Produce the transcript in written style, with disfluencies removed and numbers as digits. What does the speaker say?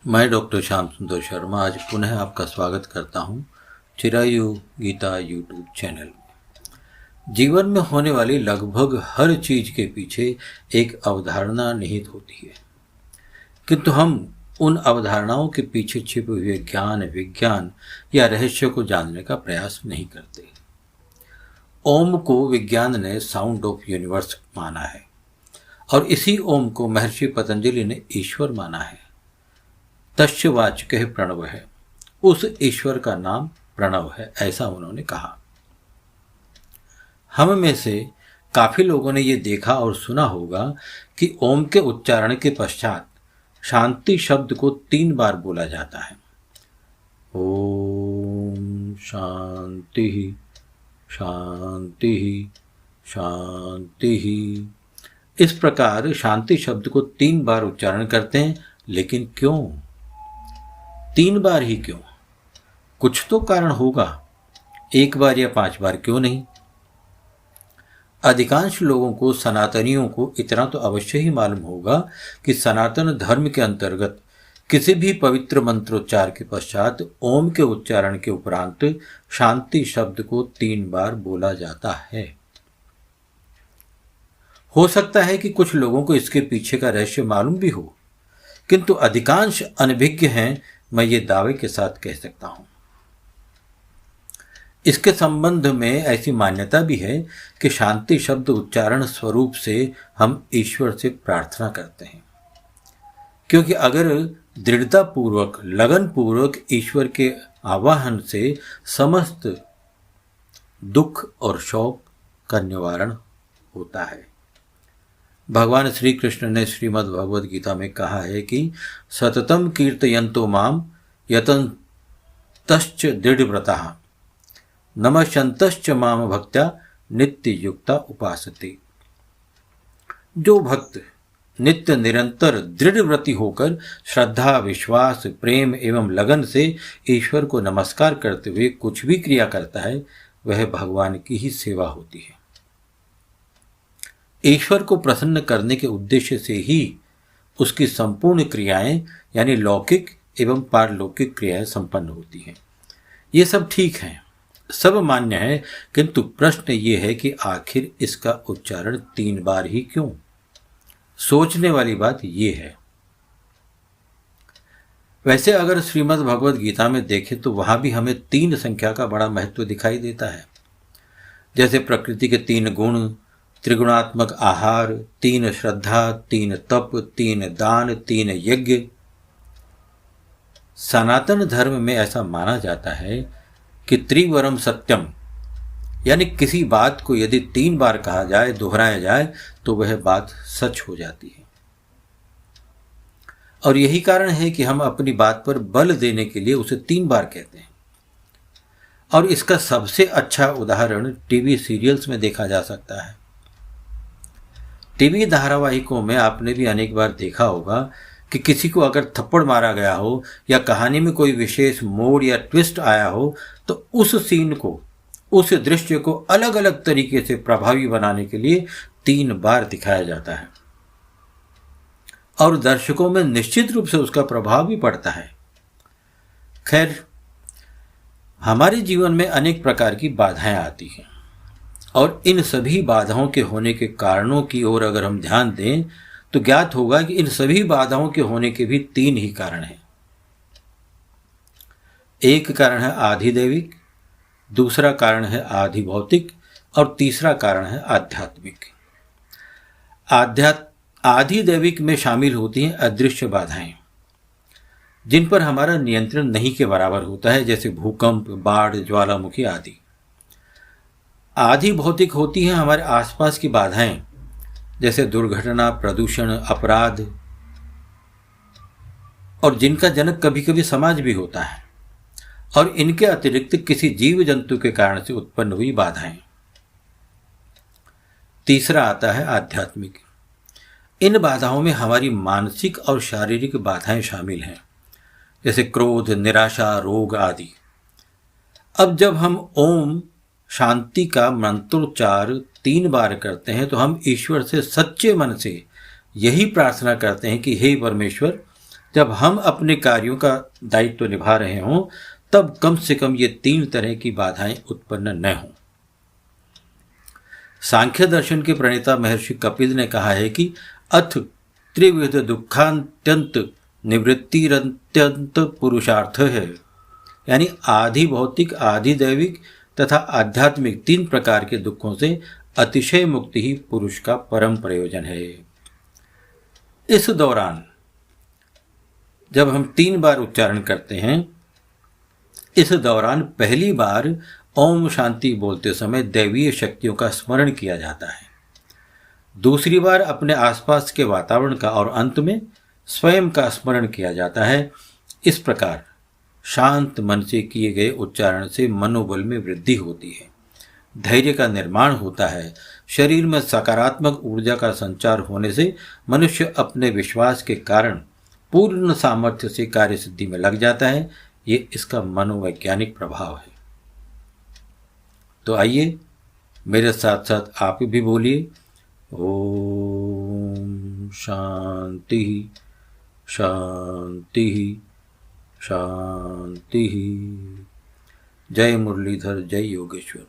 मैं डॉक्टर श्याम सुंदर शर्मा आज पुनः आपका स्वागत करता हूं चिरायु गीता यूट्यूब चैनल में। जीवन में होने वाली लगभग हर चीज के पीछे एक अवधारणा निहित होती है, किंतु हम उन अवधारणाओं के पीछे छिपे हुए ज्ञान, विज्ञान या रहस्य को जानने का प्रयास नहीं करते। ओम को विज्ञान ने साउंड ऑफ यूनिवर्स माना है और इसी ओम को महर्षि पतंजलि ने ईश्वर माना है। तस्य वाचकः प्रणव है, उस ईश्वर का नाम प्रणव है, ऐसा उन्होंने कहा। हम में से काफी लोगों ने यह देखा और सुना होगा कि ओम के उच्चारण के पश्चात शांति शब्द को 3 बार बोला जाता है। ओम शांति शांति शांति। इस प्रकार शांति शब्द को 3 बार उच्चारण करते हैं, लेकिन क्यों 3 बार ही क्यों? कुछ तो कारण होगा। 1 बार या 5 बार क्यों नहीं? अधिकांश लोगों को, सनातनियों को इतना तो अवश्य ही मालूम होगा कि सनातन धर्म के अंतर्गत किसी भी पवित्र मंत्रोच्चार के पश्चात ओम के उच्चारण के उपरांत शांति शब्द को 3 बार बोला जाता है। हो सकता है कि कुछ लोगों को इसके पीछे का रहस्य मालूम भी हो, किंतु अधिकांश अनभिज्ञ हैं, मैं ये दावे के साथ कह सकता हूं। इसके संबंध में ऐसी मान्यता भी है कि शांति शब्द उच्चारण स्वरूप से हम ईश्वर से प्रार्थना करते हैं, क्योंकि अगर दृढ़ता पूर्वक, लगन पूर्वक ईश्वर के आवाहन से समस्त दुख और शोक का निवारण होता है। भगवान श्री कृष्ण ने श्रीमद् भगवद गीता में कहा है कि सततम कीर्तयन्तो माम यतन्तश्च दृढ़व्रताः नमस्यन्तश्च माम भक्त्या नित्य युक्ता उपासते। जो भक्त नित्य निरंतर दृढ़व्रती होकर श्रद्धा, विश्वास, प्रेम एवं लगन से ईश्वर को नमस्कार करते हुए कुछ भी क्रिया करता है, वह भगवान की ही सेवा होती है। ईश्वर को प्रसन्न करने के उद्देश्य से ही उसकी संपूर्ण क्रियाएं यानी लौकिक एवं पारलौकिक क्रियाएं संपन्न होती हैं। ये सब ठीक है, सब मान्य है, किंतु प्रश्न ये है कि आखिर इसका उच्चारण 3 बार ही क्यों? सोचने वाली बात ये है। वैसे अगर श्रीमद् भगवद गीता में देखें तो वहां भी हमें 3 संख्या का बड़ा महत्व दिखाई देता है। जैसे प्रकृति के 3 गुण, त्रिगुणात्मक आहार, 3 श्रद्धा, 3 तप, 3 दान, 3 यज्ञ। सनातन धर्म में ऐसा माना जाता है कि त्रिवरम सत्यम, यानी किसी बात को यदि 3 बार कहा जाए, दोहराया जाए, तो वह बात सच हो जाती है। और यही कारण है कि हम अपनी बात पर बल देने के लिए उसे 3 बार कहते हैं। और इसका सबसे अच्छा उदाहरण टीवी सीरियल्स में देखा जा सकता है। टीवी धारावाहिकों में आपने भी अनेक बार देखा होगा कि किसी को अगर थप्पड़ मारा गया हो या कहानी में कोई विशेष मोड़ या ट्विस्ट आया हो, तो उस सीन को, उस दृश्य को अलग अलग तरीके से प्रभावी बनाने के लिए 3 बार दिखाया जाता है और दर्शकों में निश्चित रूप से उसका प्रभाव भी पड़ता है। खैर, हमारे जीवन में अनेक प्रकार की बाधाएं आती हैं और इन सभी बाधाओं के होने के कारणों की ओर अगर हम ध्यान दें तो ज्ञात होगा कि इन सभी बाधाओं के होने के भी 3 ही कारण हैं। एक कारण है आधिदैविक, दूसरा कारण है आधिभौतिक और तीसरा कारण है आध्यात्मिक। आधिदैविक में शामिल होती हैं अदृश्य बाधाएं, जिन पर हमारा नियंत्रण नहीं के बराबर होता है, जैसे भूकंप, बाढ़, ज्वालामुखी आदि। आधि भौतिक होती हैं हमारे आसपास की बाधाएं, जैसे दुर्घटना, प्रदूषण, अपराध, और जिनका जनक कभी कभी समाज भी होता है, और इनके अतिरिक्त किसी जीव जंतु के कारण से उत्पन्न हुई बाधाएं। तीसरा आता है आध्यात्मिक। इन बाधाओं में हमारी मानसिक और शारीरिक बाधाएं शामिल हैं, जैसे क्रोध, निराशा, रोग आदि। अब जब हम ओम शांति का मंत्रोच्चार 3 बार करते हैं तो हम ईश्वर से सच्चे मन से यही प्रार्थना करते हैं कि हे परमेश्वर, जब हम अपने कार्यों का दायित्व निभा रहे हों तब कम से कम ये 3 तरह की बाधाएं उत्पन्न न हों। सांख्य दर्शन के प्रणेता महर्षि कपिल ने कहा है कि अथ त्रिविध दुखांत्यंत निवृत्तिरत्यंत पुरुषार्थ है, यानी आधि भौतिक, आधि दैविक तथा आध्यात्मिक 3 प्रकार के दुखों से अतिशय मुक्ति ही पुरुष का परम प्रयोजन है। इस दौरान जब हम 3 बार उच्चारण करते हैं, इस दौरान पहली बार ओम शांति बोलते समय दैवीय शक्तियों का स्मरण किया जाता है, दूसरी बार अपने आसपास के वातावरण का और अंत में स्वयं का स्मरण किया जाता है। इस प्रकार शांत मन से किए गए उच्चारण से मनोबल में वृद्धि होती है, धैर्य का निर्माण होता है, शरीर में सकारात्मक ऊर्जा का संचार होने से मनुष्य अपने विश्वास के कारण पूर्ण सामर्थ्य से कार्य सिद्धि में लग जाता है। ये इसका मनोवैज्ञानिक प्रभाव है। तो आइए मेरे साथ साथ आप भी बोलिए, ओम शांति शांति शांति। जय मुरलीधर, जय योगेश्वर।